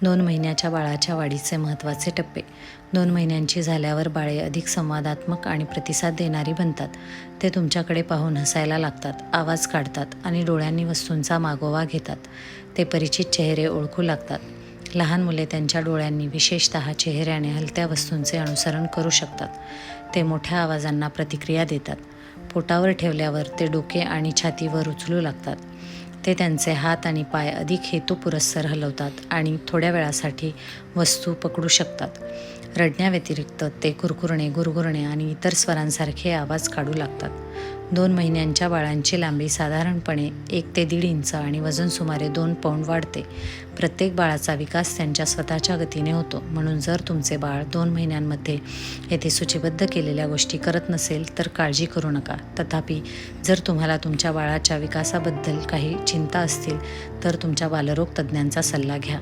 2 महिन्याच्या बाळाच्या वाढीचे महत्त्वाचे टप्पे. 2 महिन्यांची झाल्यावर बाळे अधिक संवादात्मक आणि प्रतिसाद देणारी बनतात. ते तुमच्याकडे पाहून हसायला लागतात, आवाज काढतात आणि डोळ्यांनी वस्तूंचा मागोवा घेतात. ते परिचित चेहरे ओळखू लागतात. लहान मुले त्यांच्या डोळ्यांनी, विशेषतः चेहऱ्याने हलत्या वस्तूंचे अनुसरण करू शकतात. ते मोठ्या आवाजांना प्रतिक्रिया देतात. पोटावर ठेवल्यावर ते डोके आणि छाती वर उचलू लागतात. ते त्यांचे हात आणि पाय अधिक हेतुपुरस्सर हलवतात आणि थोड्या वेळासाठी वस्तू पकडू शकतात. रडण्याव्यतिरिक्त ते कुरकुरणे, गुरगुरणे आणि इतर स्वरांसारखे आवाज काढू लागतात. 2 महिन्यांच्या बाळांची लांबी साधारणपणे 1 ते 1.5 इंच आणि वजन सुमारे 2 पौंड वाढते. प्रत्येक बाळाचा विकास त्यांच्या स्वतःच्या गतीने होतो, म्हणून जर तुमचे बाळ 2 महिन्यांमध्ये येथे सूचीबद्ध केलेल्या गोष्टी करत नसेल तर काळजी करू नका. तथापि, जर तुम्हाला तुमच्या बाळाच्या विकासाबद्दल काही चिंता असतील तर तुमच्या बालरोग तज्ज्ञांचा सल्ला घ्या.